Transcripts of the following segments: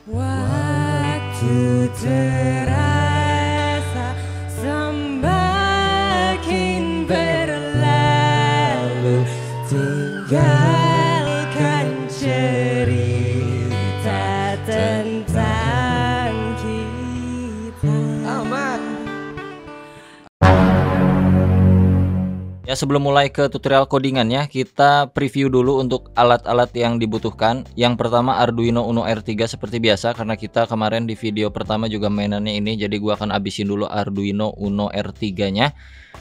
Waktu terasa semakin berlalu, tinggalkan cerita tentang kita. Aman. Ya, sebelum mulai ke tutorial codingannya, kita preview dulu untuk alat-alat yang dibutuhkan. Yang pertama Arduino Uno R3 seperti biasa, karena kita kemarin di video pertama juga mainannya ini, jadi gua akan abisin dulu Arduino Uno R3-nya.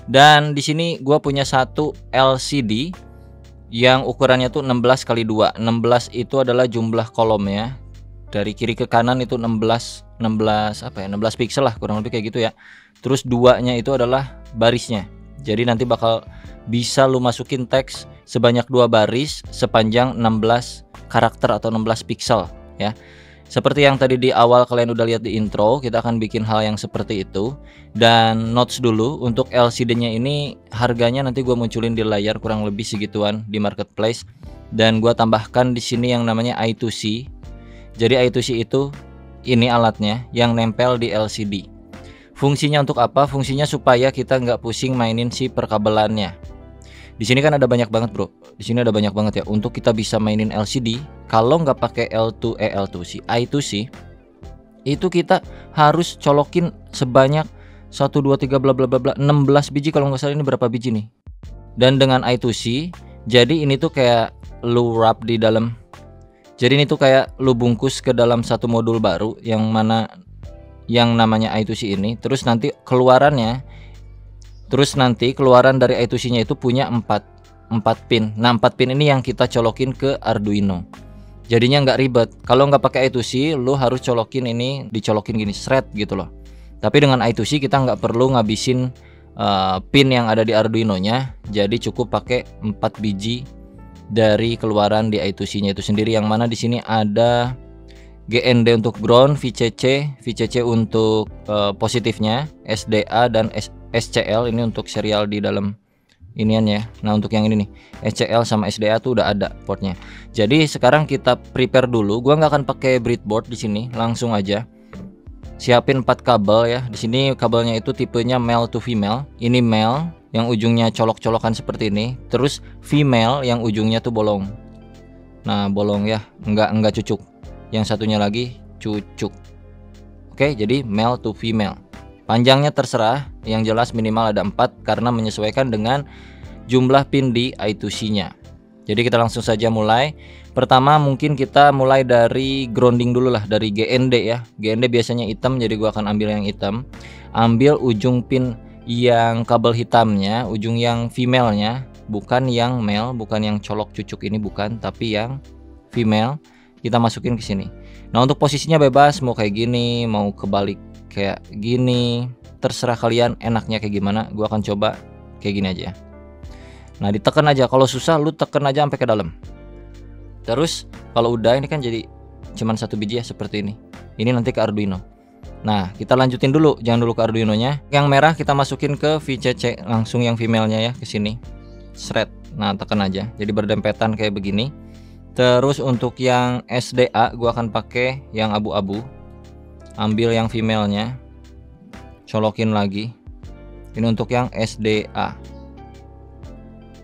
Dan di sini gua punya satu LCD yang ukurannya tuh 16x2. 16 itu adalah jumlah kolomnya. Dari kiri ke kanan itu 16 pixel lah, kurang lebih kayak gitu ya. Terus duanya itu adalah barisnya. Jadi nanti bakal bisa lu masukin teks sebanyak 2 baris sepanjang 16 karakter atau 16 pixel ya. Seperti yang tadi di awal kalian udah lihat di intro, kita akan bikin hal yang seperti itu. Dan notes dulu untuk LCD-nya ini harganya nanti gue munculin di layar kurang lebih segituan di marketplace. Dan gue tambahkan di sini yang namanya I2C. Jadi I2C itu ini alatnya yang nempel di LCD. Fungsinya untuk apa? Fungsinya supaya kita nggak pusing mainin si perkabelannya. Di sini kan ada banyak banget bro. Di sini ada banyak banget ya. Untuk kita bisa mainin LCD, kalau nggak pakai I2C, itu kita harus colokin sebanyak 1, 2, 3 bla bla bla bla 16 biji kalau nggak salah. Ini berapa biji nih? Dan dengan I2C, jadi ini tuh kayak lu wrap di dalam. Jadi ini tuh kayak lu bungkus ke dalam satu modul baru yang mana yang namanya I2C ini. Terus nanti keluaran dari I2C-nya itu punya 4 pin. Nah, 4 pin ini yang kita colokin ke Arduino. Jadinya nggak ribet. Kalau nggak pakai I2C, lu harus colokin ini, dicolokin gini, shred gitu loh. Tapi dengan I2C kita nggak perlu ngabisin pin yang ada di Arduino-nya. Jadi cukup pakai 4 biji dari keluaran di I2C-nya itu sendiri. Yang mana di sini ada GND untuk ground, VCC untuk positifnya, SDA dan SCL ini untuk serial di dalam inian ya. Nah, untuk yang ini nih, SCL sama SDA tuh udah ada portnya. Jadi sekarang kita prepare dulu. Gua nggak akan pakai breadboard di sini, langsung aja siapin 4 kabel ya. Di sini kabelnya itu tipenya male to female. Ini male yang ujungnya colok-colokan seperti ini, terus female yang ujungnya tuh bolong. Nah, bolong ya, enggak cucuk. Yang satunya lagi cucuk. Oke, jadi male to female. Panjangnya terserah, yang jelas minimal ada 4 karena menyesuaikan dengan jumlah pin di I2C-nya. Jadi kita langsung saja mulai. Pertama mungkin kita mulai dari grounding dulu lah, dari GND ya. GND biasanya hitam, jadi gua akan ambil yang hitam. Ambil ujung pin yang kabel hitamnya, ujung yang female-nya, bukan yang male, bukan yang colok cucuk ini, bukan, tapi yang female. Kita masukin ke sini. Nah, untuk posisinya bebas, mau kayak gini, mau kebalik kayak gini, terserah kalian enaknya kayak gimana. Gua akan coba kayak gini aja. Nah, ditekan aja. Kalau susah lu tekan aja sampai ke dalam. Terus kalau udah, ini kan jadi cuman 1 biji ya seperti ini. Ini nanti ke Arduino. Nah, kita lanjutin dulu, jangan dulu ke Arduino-nya. Yang merah kita masukin ke VCC, langsung yang female-nya ya ke sini. Shred. Nah, tekan aja. Jadi berdempetan kayak begini. Terus untuk yang SDA gua akan pakai yang abu-abu. Ambil yang female-nya, colokin lagi. Ini untuk yang SDA.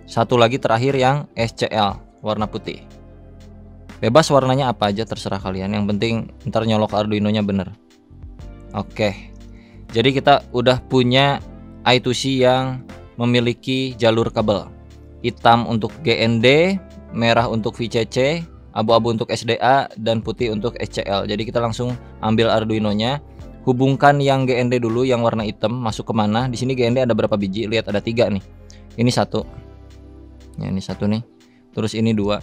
Satu lagi terakhir yang SCL warna putih. Bebas warnanya apa aja terserah kalian. Yang penting ntar nyolok Arduino-nya bener. Oke. Jadi kita udah punya I2C yang memiliki jalur kabel. Hitam untuk GND, merah untuk VCC, abu-abu untuk SDA, dan putih untuk SCL. Jadi kita langsung ambil Arduino-nya, hubungkan yang GND dulu yang warna hitam, masuk kemana? Di sini GND ada berapa biji? Lihat ada 3 nih. Ini 1. Ya, ini 1 nih. Terus ini 2.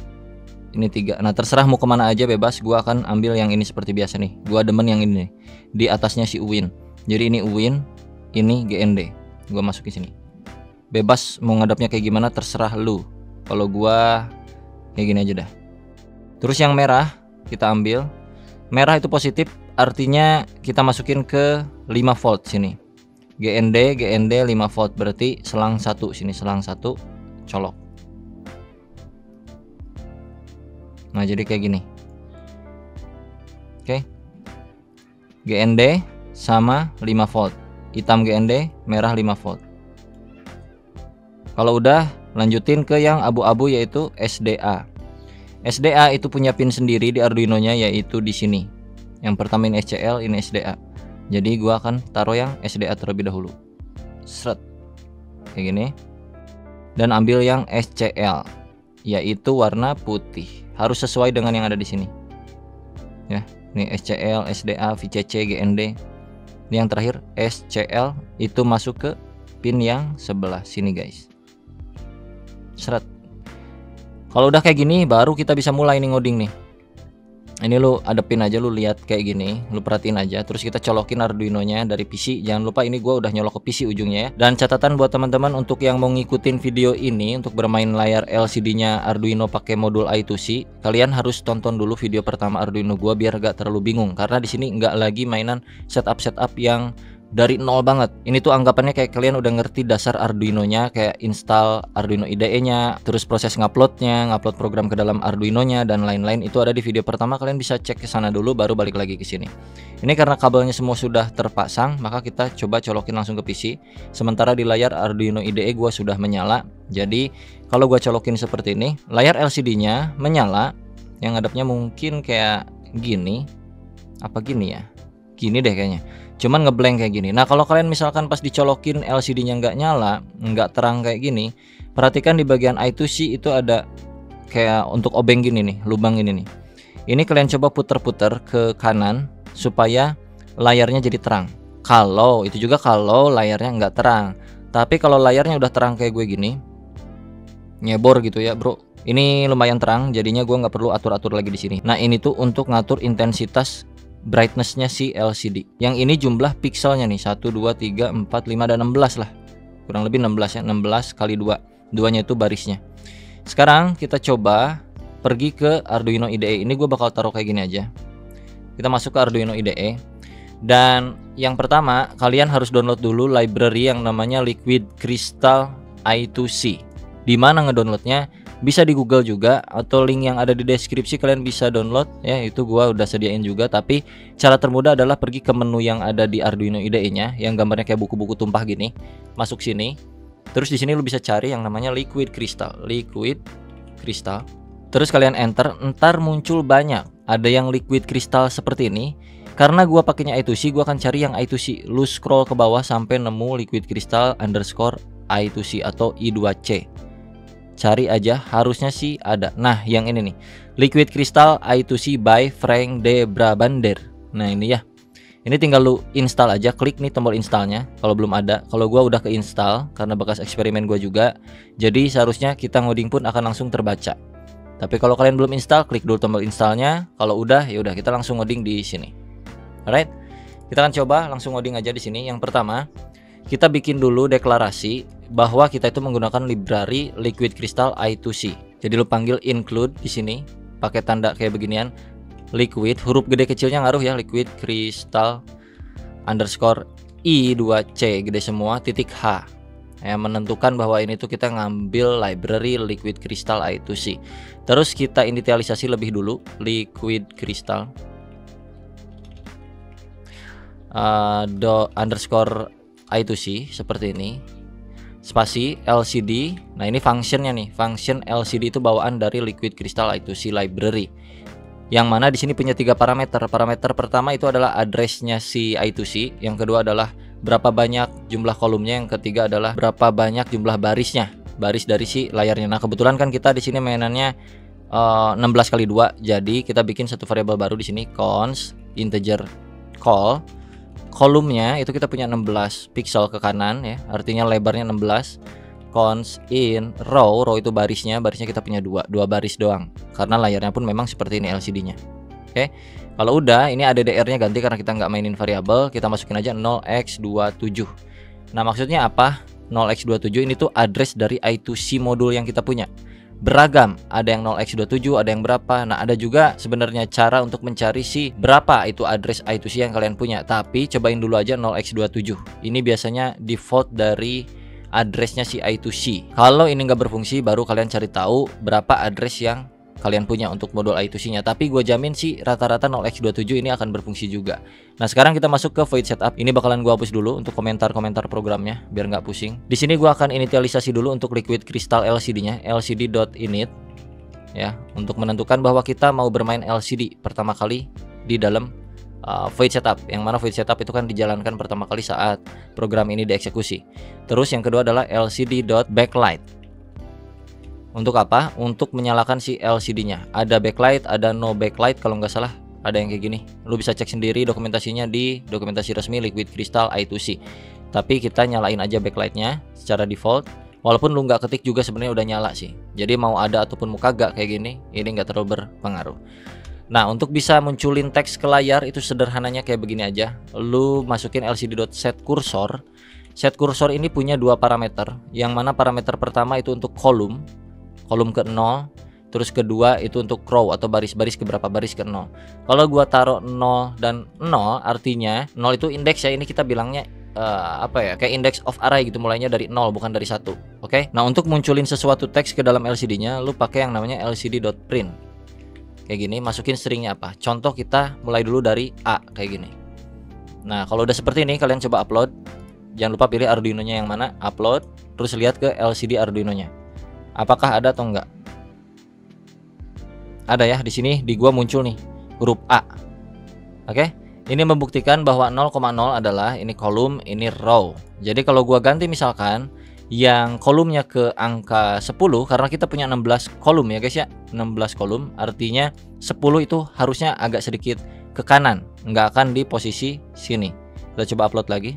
Ini 3. Nah, terserah mau kemana aja, bebas. Gua akan ambil yang ini seperti biasa nih. Gua demen yang ini nih. Di atasnya si Uwin. Jadi ini Uwin, ini GND. Gua masukin sini. Bebas mau ngadapnya kayak gimana terserah lu. Kalau gua kayak gini aja dah. Terus yang merah kita ambil. Merah itu positif, artinya kita masukin ke 5 volt sini. GND 5 volt, berarti selang 1 sini, selang 1 colok. Nah, jadi kayak gini. Oke. GND sama 5 volt. Hitam GND, merah 5 volt. Kalau udah, lanjutin ke yang abu-abu yaitu SDA. SDA itu punya pin sendiri di Arduino-nya yaitu di sini. Yang pertama ini SCL, ini SDA. Jadi gua akan taruh yang SDA terlebih dahulu. Seret. Kayak gini. Dan ambil yang SCL, yaitu warna putih. Harus sesuai dengan yang ada di sini. Ya, ini SCL, SDA, VCC, GND. Ini yang terakhir SCL itu masuk ke pin yang sebelah sini, guys. Seret. Kalau udah kayak gini baru kita bisa mulai nih ngoding nih. Ini lu adepin aja, lu lihat kayak gini, lu perhatiin aja. Terus kita colokin Arduino-nya dari PC. Jangan lupa ini gua udah nyolok ke PC ujungnya ya. Dan catatan buat teman-teman untuk yang mau ngikutin video ini untuk bermain layar LCD-nya Arduino pakai modul I2C, kalian harus tonton dulu video pertama Arduino gua biar gak terlalu bingung. Karena di sini nggak lagi mainan setup yang dari nol banget. Ini tuh anggapannya kayak kalian udah ngerti dasar Arduino-nya, kayak install Arduino IDE-nya, terus proses nguploadnya, ngupload program ke dalam Arduino-nya dan lain-lain. Itu ada di video pertama, kalian bisa cek ke sana dulu baru balik lagi ke sini. Ini karena kabelnya semua sudah terpasang, maka kita coba colokin langsung ke PC. Sementara di layar Arduino IDE gua sudah menyala. Jadi kalau gua colokin seperti ini, layar LCD-nya menyala. Yang ngadepnya mungkin kayak gini. Apa gini ya? Gini deh kayaknya. Cuman ngeblank kayak gini. Nah kalau kalian misalkan pas dicolokin LCD-nya nggak nyala, nggak terang kayak gini, perhatikan di bagian I2C itu ada kayak untuk obeng gini nih, lubang ini nih. Ini kalian coba puter-puter ke kanan supaya layarnya jadi terang. Kalau itu juga kalau layarnya nggak terang. Tapi kalau layarnya udah terang kayak gue gini, nyebor gitu ya bro. Ini lumayan terang, jadinya gue nggak perlu atur-atur lagi di sini. Nah ini tuh untuk ngatur intensitas brightness-nya si LCD. Yang ini jumlah pixelnya nih 1, 2, 3, 4, 5, dan 16 lah. Kurang lebih 16 ya, 16 kali 2. Duanya itu barisnya. Sekarang kita coba pergi ke Arduino IDE. Ini gue bakal taruh kayak gini aja. Kita masuk ke Arduino IDE. Dan yang pertama kalian harus download dulu library yang namanya Liquid Crystal I2C. Di mana ngedownloadnya? Bisa di Google juga atau link yang ada di deskripsi kalian bisa download ya, itu gua udah sediain juga. Tapi cara termudah adalah pergi ke menu yang ada di Arduino IDE-nya yang gambarnya kayak buku-buku tumpah gini. Masuk sini. Terus di sini lu bisa cari yang namanya Liquid Crystal. Terus kalian enter, ntar muncul banyak. Ada yang Liquid Crystal seperti ini. Karena gua pakainya I2C, gua akan cari yang I2C. Lu scroll ke bawah sampai nemu Liquid Crystal _ I2C atau I2C. Cari aja, harusnya sih ada. Nah yang ini nih, Liquid Crystal I2C by Frank de Brabander. Nah ini ya, ini tinggal lu install aja, klik nih tombol installnya kalau belum ada. Kalau gua udah keinstall karena bekas eksperimen gua juga, jadi seharusnya kita ngoding pun akan langsung terbaca. Tapi kalau kalian belum install, klik dulu tombol installnya. Kalau udah, ya udah kita langsung ngoding di sini. Alright, kita akan coba langsung ngoding aja di sini. Yang pertama, kita bikin dulu deklarasi bahwa kita itu menggunakan library Liquid Crystal I2C. Jadi lu panggil include di sini pakai tanda kayak beginian. Liquid, huruf gede kecilnya ngaruh ya, Liquid Crystal _ I2C gede semua titik H. Ya, menentukan bahwa ini tuh kita ngambil library Liquid Crystal I2C. Terus kita inisialisasi lebih dulu Liquid Crystal _I2C seperti ini. Spasi LCD. Nah ini functionnya nih, function LCD itu bawaan dari Liquid Crystal I2C library. Yang mana di sini punya 3 parameter. Parameter pertama itu adalah addressnya si I2C. Yang kedua adalah berapa banyak jumlah kolomnya. Yang ketiga adalah berapa banyak jumlah barisnya, baris dari si layarnya. Nah kebetulan kan kita di sini mainannya 16 kali 2. Jadi kita bikin satu variabel baru di sini, const integer call. Kolomnya itu kita punya 16 pixel ke kanan ya, artinya lebarnya 16. Const in row itu barisnya kita punya 2 baris doang. Karena layarnya pun memang seperti ini LCD-nya. Oke. Kalau udah, ini ADDR-nya ganti karena kita nggak mainin variabel, kita masukin aja 0x27. Nah, maksudnya apa? 0x27 ini tuh address dari I2C modul yang kita punya. Beragam, ada yang 0x27, ada yang berapa. Nah ada juga sebenarnya cara untuk mencari si berapa itu address I2C yang kalian punya. Tapi cobain dulu aja 0x27. Ini biasanya default dari addressnya si I2C. Kalau ini nggak berfungsi, baru kalian cari tahu berapa address yang kalian punya untuk modul I2C-nya. Tapi gue jamin sih rata-rata 0x27 ini akan berfungsi juga. Nah sekarang kita masuk ke void setup. Ini bakalan gue hapus dulu untuk komentar-komentar programnya biar nggak pusing. Di sini gue akan initialisasi dulu untuk liquid crystal LCD-nya, lcd.init ya, untuk menentukan bahwa kita mau bermain LCD pertama kali di dalam void setup. Yang mana void setup itu kan dijalankan pertama kali saat program ini dieksekusi. Terus yang kedua adalah lcd.backlight. Untuk apa? Untuk menyalakan si LCD-nya. Ada backlight, ada no backlight kalau nggak salah. Ada yang kayak gini. Lu bisa cek sendiri dokumentasinya di dokumentasi resmi Liquid Crystal I2C. Tapi kita nyalain aja backlight-nya secara default. Walaupun lu nggak ketik juga sebenarnya udah nyala sih. Jadi mau ada ataupun mau kagak kayak gini, ini nggak terlalu berpengaruh. Nah untuk bisa munculin teks ke layar itu sederhananya kayak begini aja. Lu masukin lcd.setCursor. SetCursor ini punya dua parameter. Yang mana parameter pertama itu untuk kolom ke 0, terus kedua itu untuk row atau baris-baris ke berapa baris ke 0. Kalau gua taruh 0 dan 0 artinya 0 itu indeks ya, ini kita bilangnya kayak index of array gitu, mulainya dari 0 bukan dari 1. Oke. Nah, untuk munculin sesuatu teks ke dalam LCD-nya lu pakai yang namanya lcd.print. Kayak gini, masukin stringnya apa? Contoh kita mulai dulu dari A kayak gini. Nah, kalau udah seperti ini kalian coba upload. Jangan lupa pilih Arduino-nya yang mana, upload, terus lihat ke LCD Arduino-nya. Apakah ada atau enggak? Ada ya, di sini di gua muncul nih huruf A. Oke. Ini membuktikan bahwa 0,0 adalah ini kolom, ini row. Jadi kalau gua ganti misalkan yang kolomnya ke angka 10 karena kita punya 16 kolom ya guys ya. 16 kolom artinya 10 itu harusnya agak sedikit ke kanan, nggak akan di posisi sini. Kita coba upload lagi.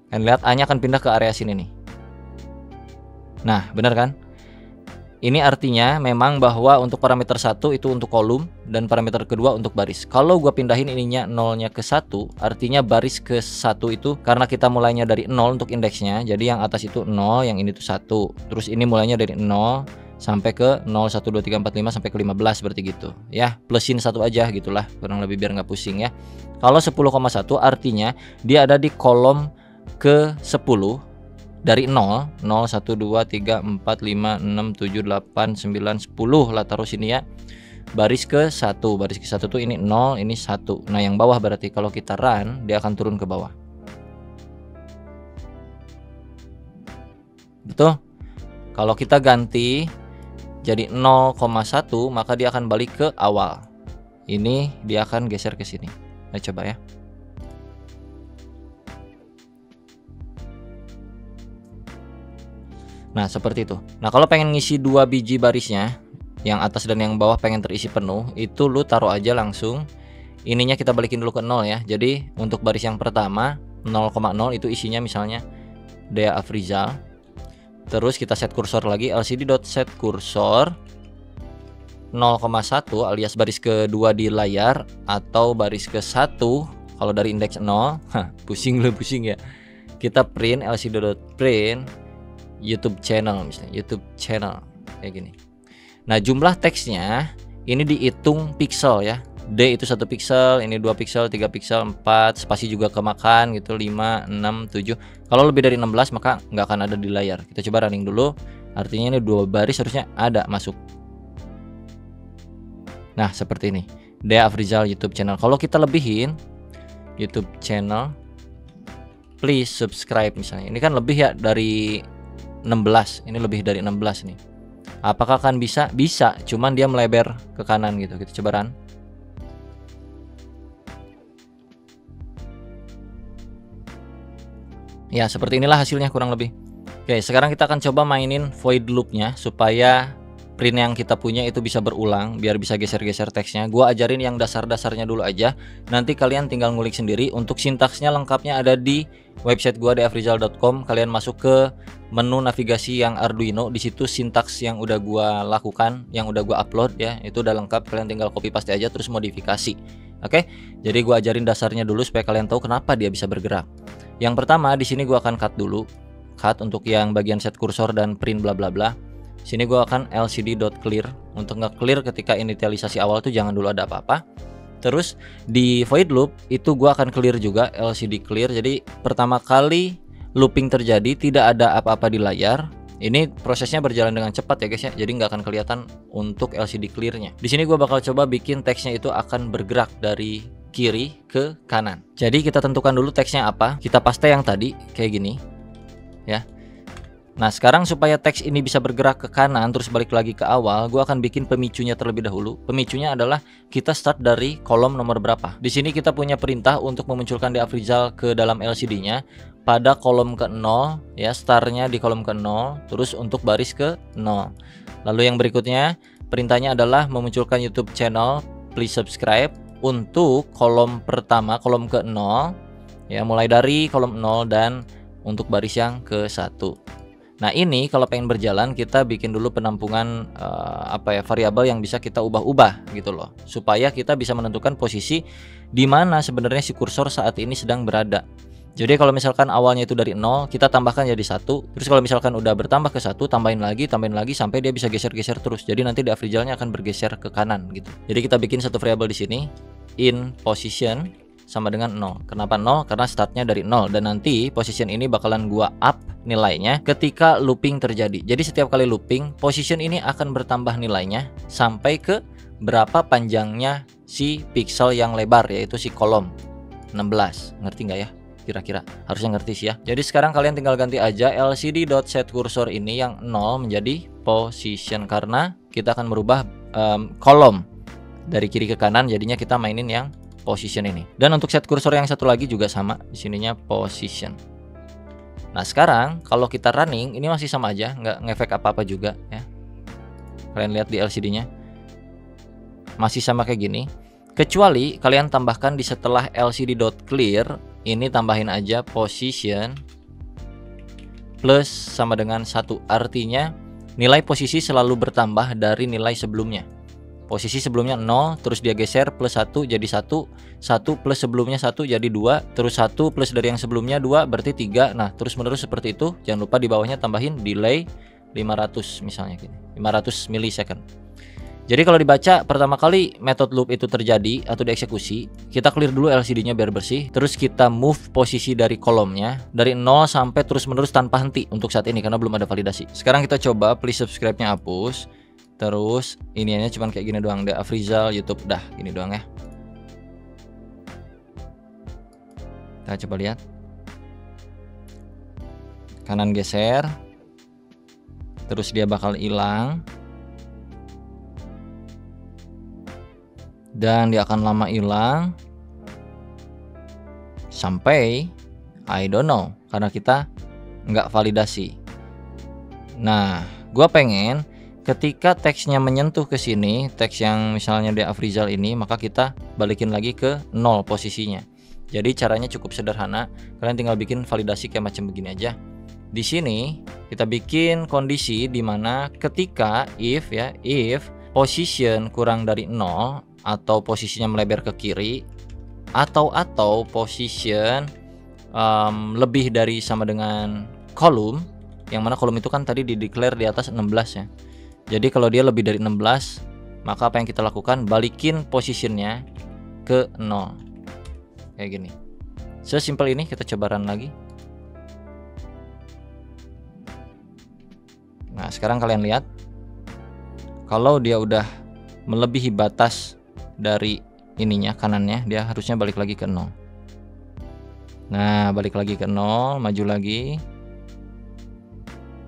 Dan lihat A-nya akan pindah ke area sini nih. Nah, benar kan? Ini artinya memang bahwa untuk parameter 1 itu untuk kolom dan parameter kedua untuk baris. Kalau gua pindahin ininya 0-nya ke 1, artinya baris ke 1 itu karena kita mulainya dari 0 untuk indeksnya. Jadi yang atas itu 0, yang ini tuh 1. Terus ini mulainya dari 0 sampai ke 0, 1, 2, 3, 4, 5 sampai ke 15 berarti gitu. Ya, plusin 1 aja gitulah, kurang lebih biar nggak pusing ya. Kalau 10,1 artinya dia ada di kolom ke 10. Dari 0, 0, 1, 2, 3, 4, 5, 6, 7, 8, 9, 10 lah taruh sini ya. Baris ke 1, baris ke 1 tuh ini 0, ini 1. Nah yang bawah berarti kalau kita run dia akan turun ke bawah. Betul? Kalau kita ganti jadi 0,1 maka dia akan balik ke awal. Ini dia akan geser ke sini. Nah coba ya. Nah seperti itu. Nah kalau pengen ngisi 2 biji barisnya, yang atas dan yang bawah pengen terisi penuh, itu lu taruh aja langsung. Ininya kita balikin dulu ke 0 ya. Jadi untuk baris yang pertama 0,0 itu isinya misalnya Dea Afrizal. Terus kita set kursor lagi, lcd.setCursor 0,1 alias baris kedua di layar atau baris ke 1 kalau dari indeks 0. Pusing ya. Kita print lcd.print YouTube channel misalnya, YouTube channel kayak gini. Nah, jumlah teksnya ini dihitung pixel ya. D itu 1 pixel, ini 2 pixel, 3 pixel, 4, spasi juga kemakan gitu, 5, 6, 7. Kalau lebih dari 16 maka nggak akan ada di layar. Kita coba running dulu. Artinya ini 2 baris harusnya ada masuk. Nah, seperti ini. Dea Afrizal YouTube channel. Kalau kita lebihin YouTube channel, please subscribe misalnya. Ini kan lebih ya dari 16, ini lebih dari 16 nih. Apakah akan bisa? Bisa, cuman dia melebar ke kanan gitu. Kita coba run. Ya, seperti inilah hasilnya kurang lebih. Oke, sekarang kita akan coba mainin void loop-nya supaya print yang kita punya itu bisa berulang biar bisa geser-geser teksnya. Gua ajarin yang dasar-dasarnya dulu aja. Nanti kalian tinggal ngulik sendiri. Untuk sintaksnya lengkapnya ada di website gua deafrizal.com. Kalian masuk ke menu navigasi yang Arduino. Di situ sintaks yang udah gua lakukan, yang udah gua upload ya, itu udah lengkap. Kalian tinggal copy paste aja terus modifikasi. Oke? Jadi gua ajarin dasarnya dulu supaya kalian tahu kenapa dia bisa bergerak. Yang pertama di sini gua akan cut dulu. Cut untuk yang bagian set kursor dan print bla bla bla. Sini gue akan lcd.clear untuk nge-clear ketika inisialisasi awal tuh jangan dulu ada apa-apa. Terus di void loop itu gue akan clear juga, lcd clear. Jadi pertama kali looping terjadi tidak ada apa-apa di layar, Ini prosesnya berjalan dengan cepat ya guys ya, jadi nggak akan kelihatan untuk LCD clearnya. Di sini gue bakal coba bikin teksnya itu akan bergerak dari kiri ke kanan. Jadi kita tentukan dulu teksnya apa. Kita paste yang tadi kayak gini ya. Nah sekarang supaya teks ini bisa bergerak ke kanan terus balik lagi ke awal, gue akan bikin pemicunya terlebih dahulu. Pemicunya adalah kita start dari kolom nomor berapa. Di sini kita punya perintah untuk memunculkan di Afrizal ke dalam LCD-nya pada kolom ke-0 ya, startnya di kolom ke-0, terus untuk baris ke 0. Lalu yang berikutnya perintahnya adalah memunculkan YouTube channel, please subscribe untuk kolom pertama, kolom ke-0 ya, mulai dari kolom 0 dan untuk baris yang ke-1. Nah ini kalau pengen berjalan kita bikin dulu penampungan variabel yang bisa kita ubah-ubah gitu loh, supaya kita bisa menentukan posisi di mana sebenarnya si kursor saat ini sedang berada. Jadi kalau misalkan awalnya itu dari 0, kita tambahkan jadi 1. Terus kalau misalkan udah bertambah ke 1, tambahin lagi sampai dia bisa geser-geser terus. Jadi nanti di Afrizalnya akan bergeser ke kanan gitu. Jadi kita bikin satu variabel di sini, in position sama dengan 0. Kenapa 0? Karena startnya dari 0 dan nanti position ini bakalan gua up nilainya ketika looping terjadi. Jadi setiap kali looping, position ini akan bertambah nilainya sampai ke berapa panjangnya si pixel yang lebar, yaitu si kolom 16. Ngerti nggak ya? Kira-kira harusnya ngerti sih ya. Jadi sekarang kalian tinggal ganti aja lcd.setCursor ini yang 0 menjadi position, karena kita akan merubah kolom dari kiri ke kanan, jadinya kita mainin yang position ini. Dan untuk set kursor yang satu lagi juga sama, di sininya position. Nah sekarang kalau kita running ini masih sama aja, nggak ngefek apa-apa juga ya. Kalian lihat di LCD-nya masih sama kayak gini, kecuali kalian tambahkan di setelah lcd.clear ini tambahin aja position plus sama dengan 1. Artinya nilai posisi selalu bertambah dari nilai sebelumnya. Posisi sebelumnya 0, terus dia geser plus 1 jadi 1, 1 plus sebelumnya 1 jadi 2, terus 1 plus dari yang sebelumnya 2 berarti 3. Nah terus menerus seperti itu. Jangan lupa di bawahnya tambahin delay 500 misalnya gini, 500 millisecond. Jadi kalau dibaca pertama kali method loop itu terjadi atau dieksekusi, kita clear dulu LCD-nya biar bersih. Terus kita move posisi dari kolomnya dari 0 sampai terus menerus tanpa henti untuk saat ini karena belum ada validasi. Sekarang kita coba please subscribe-nya hapus. Terus iniannya cuman kayak gini doang, The Afrizal YouTube, dah gini doang ya. Kita coba lihat. Kanan geser. Terus dia bakal hilang. Dan dia akan lama hilang sampai I don't know, karena kita nggak validasi. Nah, gua pengen ketika teksnya menyentuh ke sini, teks yang misalnya di Afrizal ini, maka kita balikin lagi ke 0 posisinya. Jadi caranya cukup sederhana, kalian tinggal bikin validasi kayak macam begini aja. Di sini kita bikin kondisi di mana ketika if position kurang dari 0 atau posisinya melebar ke kiri atau position lebih dari sama dengan kolom, yang mana kolom itu kan tadi di declare di atas 16 ya. Jadi kalau dia lebih dari 16, maka apa yang kita lakukan, balikin positionnya ke 0 kayak gini. Sesimpel ini. Kita coba run lagi. Nah sekarang kalian lihat, kalau dia udah melebihi batas dari ininya kanannya, dia harusnya balik lagi ke 0. Nah balik lagi ke 0, maju lagi,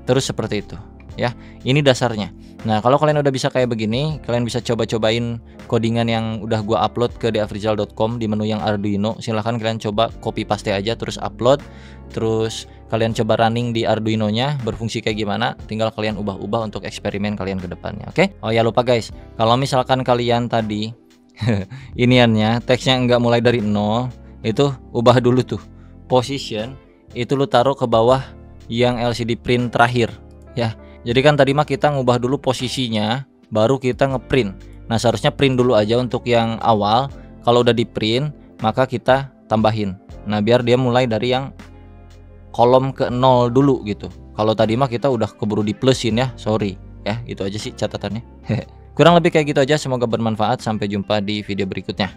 terus seperti itu ya. Ini dasarnya. Nah kalau kalian udah bisa kayak begini, kalian bisa coba-cobain codingan yang udah gua upload ke theafrizal.com di menu yang Arduino. Silahkan kalian coba copy paste aja terus upload, terus kalian coba running di Arduino-nya berfungsi kayak gimana, tinggal kalian ubah-ubah untuk eksperimen kalian ke depannya. Oke? Oh ya lupa guys, kalau misalkan kalian tadi iniannya teksnya nggak mulai dari 0, itu ubah dulu tuh position, itu lu taruh ke bawah yang LCD print terakhir ya. Jadi kan tadi mah kita ngubah dulu posisinya, baru kita ngeprint. Nah seharusnya print dulu aja untuk yang awal. Kalau udah di print, maka kita tambahin. Nah biar dia mulai dari yang kolom ke 0 dulu gitu. Kalau tadi mah kita udah keburu di plusin ya, sorry ya. Itu aja sih catatannya. Kurang lebih kayak gitu aja, semoga bermanfaat. Sampai jumpa di video berikutnya.